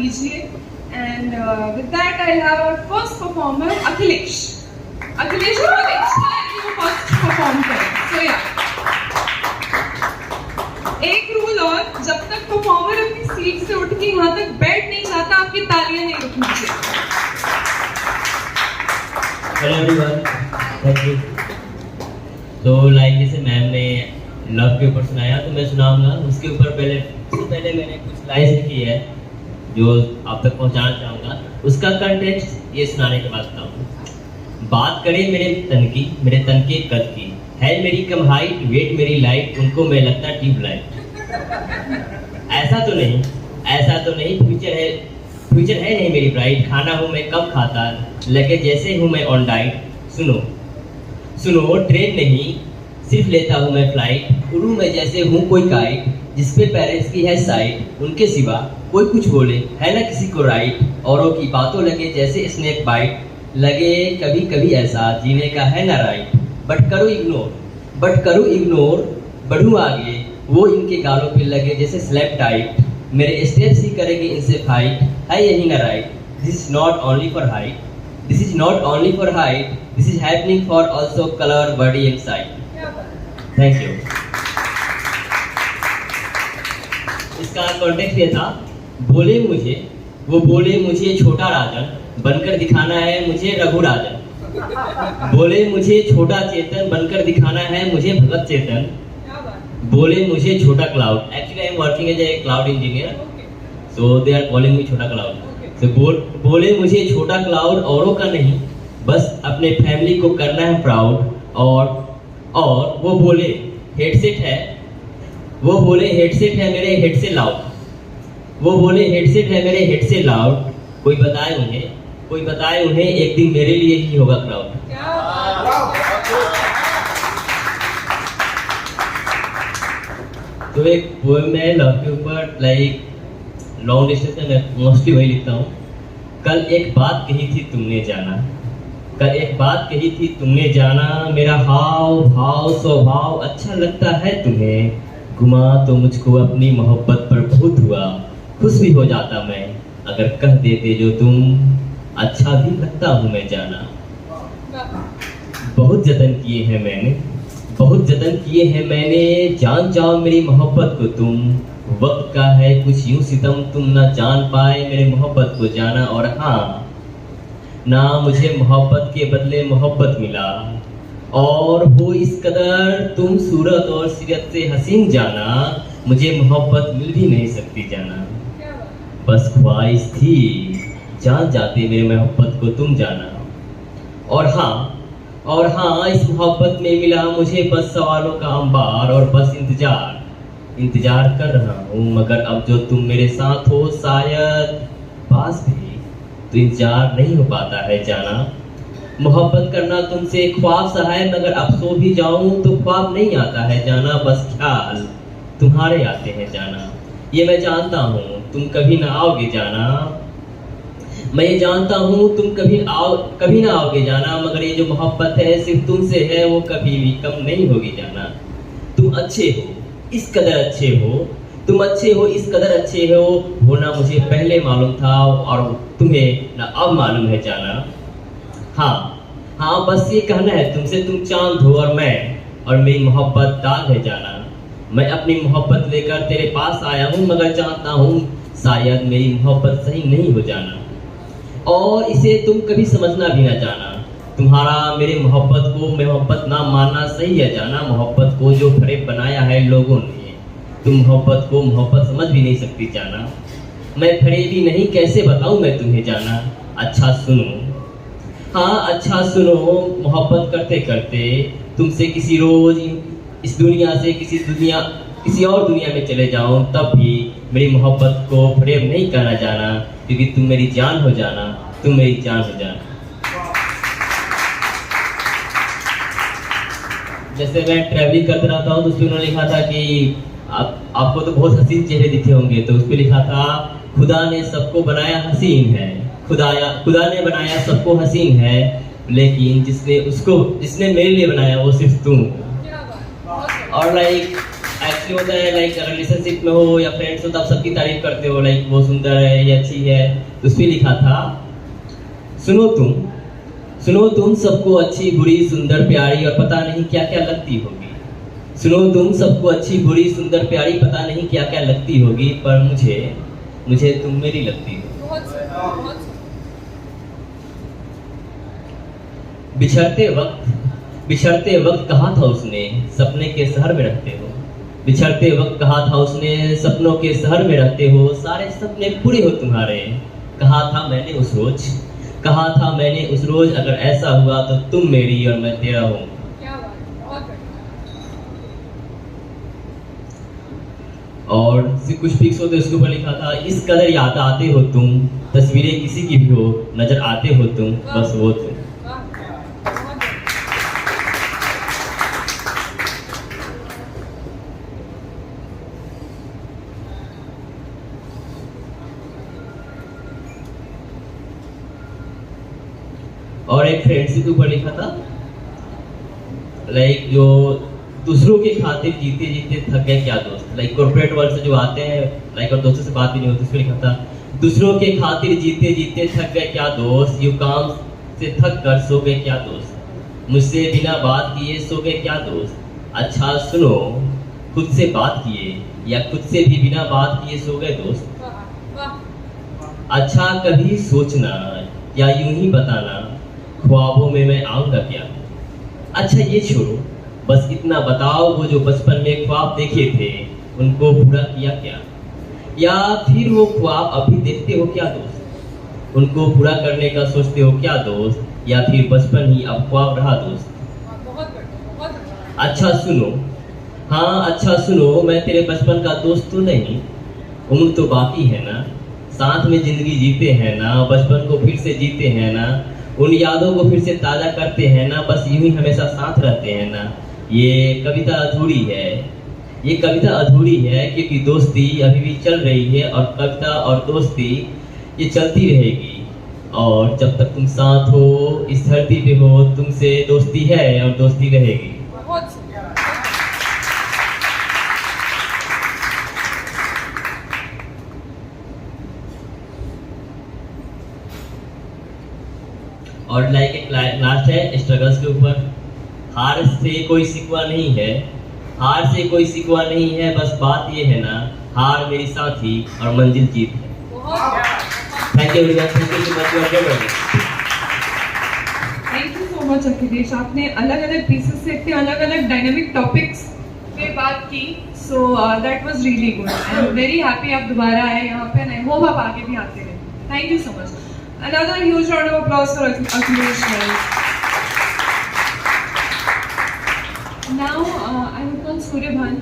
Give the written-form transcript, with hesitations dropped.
लीजिए। And with that I have our first performer Akhilesh. Akhilesh बहुत अच्छा है कि वो फर्स्ट परफॉर्म करें। सो या एक रूल और, जब तक परफॉर्मर अपनी सीट से उठ के यहाँ तक बैठ नहीं जाता आपकी तालियां नहीं रुकनी चाहिए। Hello everyone, thank you. तो लाइक जैसे मैम ने लव के ऊपर सुनाया तो मैं सुनाऊंगा उसके ऊपर। पहले मैंने कुछ लाइन्स लिखी है जो आप तक पहुंचाना चाहूँगा। उसका कंटेक्स्ट ये सुनाने के बाद बताऊँगा। बात करें मेरे तन के कद की, है मेरी कम हाइट, वेट मेरी लाइट, उनको मैं लगता ट्यूबलाइट। ऐसा तो नहीं, फ्यूचर है नहीं मेरी ब्राइट। खाना हूँ मैं कम खाता, लगे जैसे हूँ मैं ऑन डाइट। सुनो ट्रेन नहीं सिर्फ लेता हूँ मैं फ्लाइट। उड़ूँ मैं जैसे हूँ कोई काइट, जिसपे पेरेंट्स की है साइट। उनके सिवा कोई कुछ बोले है ना किसी को राइट। औरों की बातों लगे जैसे स्नेक बाइट, लगे कभी कभी ऐसा जीने का है ना राइट। बट करो इग्नोर, बढ़ूँ आगे, वो इनके गालों पे लगे जैसे स्लैप टाइट। मेरे स्टेप्स ही करेंगे इनसे फाइट, है यही ना right. This is not only for height, this is happening for also colour body and site. Thank you. इसका कॉन्टेक्स्ट ये था, बोले मुझे छोटा राजन, बनकर दिखाना है मुझे रघु राजन। बोले मुझे छोटा चेतन, बनकर दिखाना है मुझे भगत चेतन। बोले मुझे छोटा cloud, actually I am working as a cloud engineer, so they are calling me छोटा क्लाउड। तो बोले मुझे छोटा क्लाउड, औरों का नहीं, बस अपने फैमिली को करना है प्राउड। और वो बोले हेडसेट है मेरे हेड से लाउड। कोई बताए उन्हें एक दिन मेरे लिए ही होगा क्राउड। तो एक पोएम है लव के ऊपर, लाइक लॉन्ग डिस्टेंस में मैं मोस्टली वही लिखता हूँ। कल एक बात कही थी तुमने जाना, मेरा हाव भाव स्वभाव अच्छा लगता है तुम्हें। घुमा तो मुझको अपनी मोहब्बत पर भूत हुआ, खुश भी हो जाता मैं अगर कह देते जो तुम, अच्छा भी लगता हूँ मैं जाना। बहुत जतन किए हैं मैंने, जान जाओ मेरी मोहब्बत को तुम। वक्त का है कुछ यूं सितम, तुम ना जान पाए मेरे मोहब्बत को जाना। और हाँ ना मुझे मोहब्बत के बदले मोहब्बत मिला, और वो इस कदर तुम सूरत और सीरत से हसीन जाना, मुझे मोहब्बत मिल भी नहीं सकती जाना। बस ख्वाहिश थी जान जाते मेरे मोहब्बत को तुम जाना। और हाँ इस मोहब्बत में मिला मुझे बस सवालों का अंबार, और बस इंतजार कर रहा हूँ, मगर अब जो तुम मेरे साथ हो शायद पास भी, तो इंतजार नहीं हो पाता है जाना। मोहब्बत करना तुमसे ख्वाब सा है, मगर अब सो भी जाऊं तो ख्वाब नहीं आता है जाना। बस ख्याल तुम्हारे आते हैं जाना, ये मैं जानता हूँ तुम कभी ना आओगे जाना। मैं ये जानता हूँ तुम कभी ना आओगे जाना, मगर ये जो मोहब्बत है सिर्फ तुमसे है, वो कभी भी कम नहीं होगी जाना। तुम अच्छे हो इस कदर अच्छे हो, होना मुझे पहले मालूम था, और तुम्हें ना अब मालूम है जाना। हाँ बस ये कहना है तुमसे, तुम चांद हो और मेरी मोहब्बत दाग है जाना। मैं अपनी मोहब्बत लेकर तेरे पास आया हूँ, मगर चाहता हूँ शायद मेरी मोहब्बत सही नहीं हो जाना, और इसे तुम कभी समझना भी ना जाना। तुम्हारा मेरे मोहब्बत को मोहब्बत ना मानना सही है जाना। मोहब्बत को जो फरेब बनाया है लोगों ने, तुम मोहब्बत को मोहब्बत समझ भी नहीं सकती जाना। मैं फरेबी नहीं कैसे बताऊं मैं तुम्हें जाना। अच्छा सुनो मोहब्बत करते करते तुमसे किसी रोज इस दुनिया से किसी और दुनिया में चले जाऊं, तब भी मेरी मोहब्बत को फरेब नहीं करना जाना, क्योंकि तुम मेरी जान हो जाना। जैसे मैं ट्रैवलिंग करते रहता हूँ तो उसमें उन्होंने लिखा था कि आपको तो बहुत हसीन चेहरे दिखे होंगे, तो उस पर लिखा था खुदा ने सबको बनाया हसीन है, खुदा ने बनाया सबको हसीन है, लेकिन जिसने मेरे लिए बनाया वो सिर्फ तुम हो। और लाइक एक्चुअली होता है लाइक रिलेशनशिप में हो या फ्रेंड्स हो तो आप सबकी तारीफ करते हो, लाइक वो सुंदर है, ये अच्छी है। तो उस पे लिखा था, सुनो तुम सबको अच्छी बुरी सुंदर प्यारी और पता नहीं क्या क्या लगती होगी। सुनो तुम सबको अच्छी बुरी सुंदर प्यारी पता नहीं क्या क्या लगती होगी, पर मुझे तुम मेरी लगती हो। बहुत बिछड़ते वक्त कहा था उसने सपने के शहर में रखते हो। बिछड़ते वक्त कहा था उसने सपनों के शहर में रखते हो, सारे सपने पूरे हो तुम्हारे। कहा था मैंने उस रोज अगर ऐसा हुआ तो तुम मेरी और मैं तेरा हूँ। क्या बात, बहुत बढ़िया। और कुछ पिक्स होते उसके ऊपर लिखा था, इस कदर याद आते हो तुम, तस्वीरें किसी की भी हो नजर आते हो तुम, बस वो तुम। वाह, बहुत बढ़िया। और एक फ्रेंडशिप के ऊपर लिखा था, लाइक जो दूसरों के खातिर जीते जीते थक गए क्या दोस्त। लाइक कॉर्पोरेट वर्ल्ड से जो आते हैं लाइक और दोस्तों से बात भी नहीं होती, उसमें लिखा था, दूसरों के खातिर जीते जीते थक गए क्या दोस्त, यूं काम से थक कर सो गए क्या दोस्त, मुझसे बिना बात किए सो गए क्या दोस्त। अच्छा सुनो, खुद से बात किए या खुद से भी बिना बात किए सो गए दोस्त। वाह, अच्छा कभी सोचना या यूं ही बताना, ख्वाबों में मैं आऊंगा क्या। अच्छा ये छोड़ो, बस इतना बताओ, वो जो बचपन में ख्वाब देखे थे उनको पूरा किया क्या, या फिर वो ख्वाब अभी देखते हो क्या दोस्त, उनको पूरा करने का सोचते हो क्या दोस्त, या फिर बचपन ही अब ख्वाब रहा दोस्त। बहुत बढ़िया, बहुत बढ़िया। अच्छा सुनो, हाँ अच्छा सुनो, मैं तेरे बचपन का दोस्त तो नहीं, उम्र तो बाकी है ना, साथ में जिंदगी जीते हैं ना, बचपन को फिर से जीते हैं ना, उन यादों को फिर से ताजा करते हैं ना, बस यूं ही हमेशा साथ रहते हैं ना। ये कविता अधूरी है क्योंकि दोस्ती अभी भी चल रही है, और कविता और दोस्ती ये चलती रहेगी, और जब तक तुम साथ हो इस धरती पे हो, तुमसे दोस्ती है और दोस्ती रहेगी। बहुत सुंदर। और लाइक एक लास्ट है स्ट्रगल्स के ऊपर, हार से कोई शिकवा नहीं है, हार से कोई शिकवा नहीं है, बस बात ये है ना, हार मेरी साथी और मंजिल जीत है। Thank you everyone, thank you so much. Thank you so much Akhilesh, आपने अलग अलग पीसेस से इतने अलग अलग डायनामिक टॉपिक्स पे बात की, so that was really good. I am very happy आप दोबारा आए यहाँ पे, एंड आई होप आप आगे भी आते रहे। Thank you so much. Another huge round of applause for Akhilesh. Now I will call Surya Bhan.